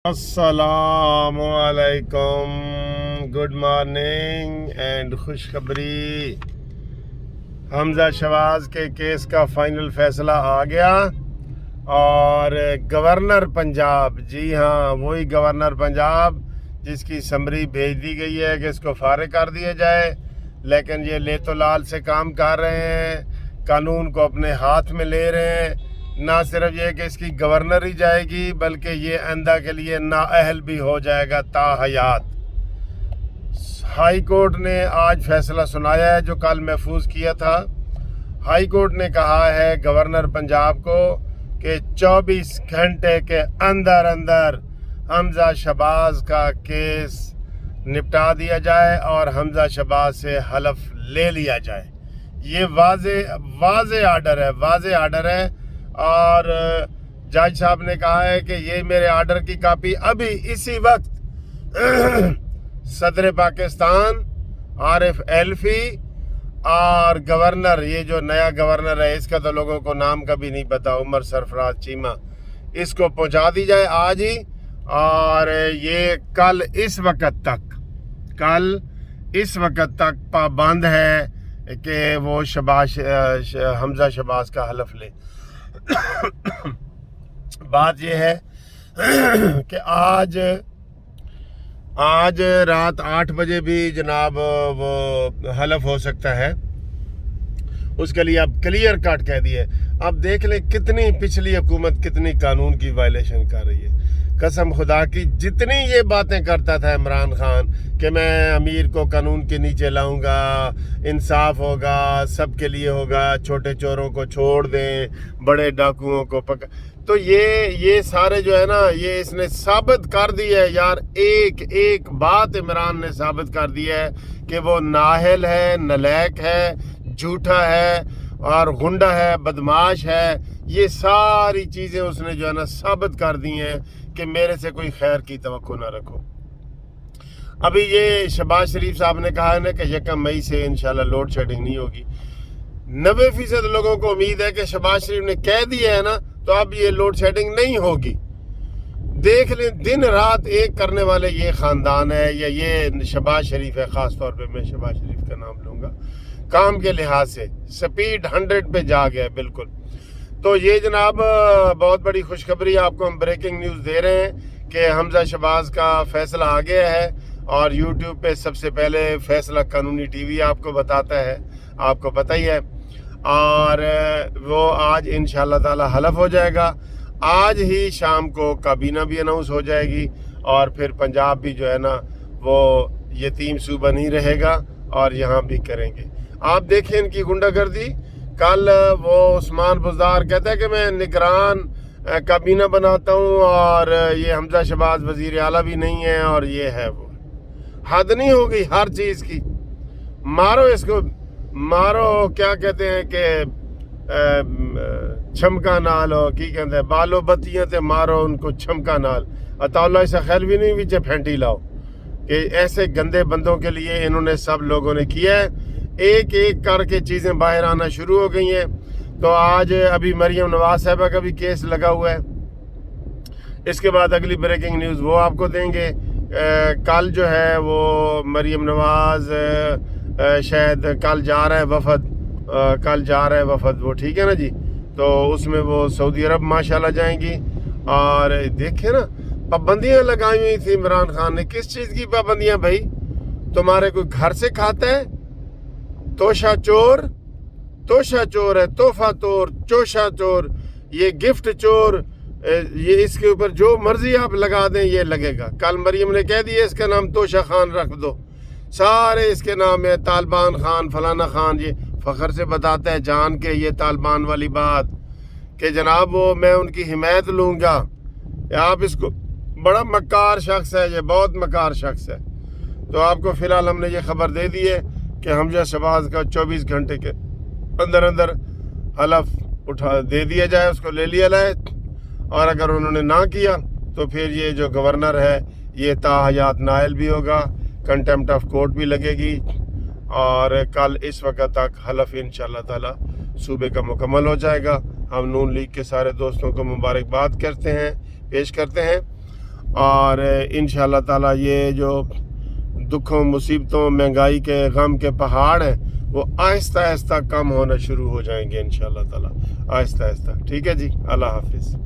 अस्सलाम वालेकुम, good morning and खुशखबरी। हमजा शहबाज के केस का फाइनल फैसला आ गया और गवर्नर पंजाब, जी हाँ वही गवर्नर पंजाब जिसकी समरी भेज दी गई है कि इसको फारिग कर दिया जाए, लेकिन ये ले तो लाल से काम कर रहे हैं, कानून को अपने हाथ में ले रहे हैं। ना सिर्फ ये कि इसकी गवर्नर ही जाएगी बल्कि ये आइंदा के लिए नाअहल भी हो जाएगा ताहयात। हाई कोर्ट ने आज फैसला सुनाया है जो कल महफूज किया था। हाई कोर्ट ने कहा है गवर्नर पंजाब को कि 24 घंटे के अंदर अंदर हमजा शहबाज का केस निपटा दिया जाए और हमजा शहबाज से हलफ ले लिया जाए। ये वाज़े आर्डर है और जज साहब ने कहा है कि ये मेरे आर्डर की कॉपी अभी इसी वक्त सदर पाकिस्तान आरिफ एल्फी और गवर्नर, ये जो नया गवर्नर है इसका तो लोगों को नाम का भी नहीं पता, उमर सरफराज चीमा, इसको पहुंचा दी जाए आज ही। और ये कल इस वक्त तक पाबंद है कि वो हमजा शहबाज का हलफ ले। बात यह है कि आज रात 8 बजे भी जनाब वो हलफ हो सकता है, उसके लिए अब क्लियर कट कह दिए। अब देख लें कितनी पिछली हुकूमत कितनी कानून की वायलेशन कर रही है। कसम खुदा की, जितनी ये बातें करता था इमरान खान कि मैं अमीर को कानून के नीचे लाऊंगा, इंसाफ होगा, सबके लिए होगा, छोटे चोरों को छोड़ दें, बड़े डाकुओं को तो ये सारे जो है ना, ये इसने साबित कर दिया है यार। एक बात इमरान ने साबित कर दिया है कि वो नाअहल है, नलायक है, झूठा है और गुंडा है, बदमाश है। ये सारी चीज़ें उसने जो है ना साबित कर दी हैं कि मेरे से कोई खैर की तवक्को ना रखो। अभी ये शहबाज शरीफ साहब ने कहा है ना कि 1 मई से इंशाल्लाह लोड शेडिंग नहीं होगी। 90% लोगों को उम्मीद है कि शहबाज शरीफ ने कह दिया है ना तो अब ये लोड शेडिंग नहीं होगी। देख लें, दिन रात एक करने वाले ये ख़ानदान है या ये शहबाज शरीफ है। ख़ास तौर पे मैं शहबाज शरीफ का नाम लूँगा, काम के लिहाज से स्पीड 100 पे जा गया बिल्कुल। तो ये जनाब बहुत बड़ी खुशखबरी आपको हम ब्रेकिंग न्यूज़ दे रहे हैं कि हमजा शहबाज का फैसला आ गया है और यूट्यूब पे सबसे पहले फैसला कानूनी टीवी आपको बताता है, आपको पता ही है। और वो आज इंशाल्लाह ताला हलफ हो जाएगा। आज ही शाम को काबीना भी अनाउंस हो जाएगी और फिर पंजाब भी जो है ना वो यतीम सूबा नहीं रहेगा और यहाँ भी करेंगे। आप देखें इनकी गुंडागर्दी। कल वो उस्मान बुज़दार कहता है कि मैं निगरान काबीना बनाता हूँ और ये हमजा शहबाज वज़ीर आला भी नहीं है और ये है वो। हद नहीं होगी हर चीज़ की। मारो इसको, मारो, क्या कहते हैं कि छमका नाल हो की कहते हैं, बालो बत्तियाँ ते मारो उनको छमका नाल। अताउल्ला ऐसा ख्याल भी नहीं पीछे फेंटी लाओ कि ऐसे गंदे बंदों के लिए इन्होंने सब लोगों ने किया है। एक एक करके चीज़ें बाहर आना शुरू हो गई हैं। तो आज अभी मरियम नवाज साहबा का भी केस लगा हुआ है। इसके बाद अगली ब्रेकिंग न्यूज़ वो आपको देंगे। कल जो है वो मरियम नवाज शायद कल जा रहा है वफद, वो ठीक है ना जी। तो उसमें वो सऊदी अरब माशाल्लाह जाएंगी। और देखे ना पाबंदियाँ लगाई हुई थी इमरान खान ने। किस चीज़ की पाबंदियाँ भाई? तुम्हारे कोई घर से खाता है? तोशा चोर है, तोहफा चोशा चोर, ये गिफ्ट चोर, ये इसके ऊपर जो मर्जी आप लगा दें ये लगेगा। कल मरियम ने कह दिया इसका नाम तोशा खान रख दो, सारे इसके नाम है, तालिबान खान, फलाना खान। ये फ़ख्र से बताता है जान के ये तालिबान वाली बात कि जनाब वो मैं उनकी हिमायत लूँगा। आप इसको, बड़ा मक्कार शख्स है ये, बहुत मक्कार शख्स है। तो आपको फ़िलहाल हमने ये खबर दे दी है कि हमजा शहबाज का 24 घंटे के अंदर अंदर हलफ उठा दे दिया जाए, उसको ले लिया जाए। और अगर उन्होंने ना किया तो फिर ये जो गवर्नर है ये ताहयात नाअहल भी होगा, कंटेम्प्ट ऑफ कोर्ट भी लगेगी। और कल इस वक्त तक हलफ इंशाल्लाह ताला सूबे का मुकम्मल हो जाएगा। हम नून लीग के सारे दोस्तों को मुबारकबाद करते हैं, पेश करते हैं। اور انشاءاللہ تعالی یہ جو دکھوں مصیبتوں مہنگائی کے غم کے پہاڑ ہیں وہ آہستہ آہستہ کم ہونا شروع ہو جائیں گے انشاءاللہ تعالی، آہستہ آہستہ. ٹھیک ہے جی، اللہ حافظ.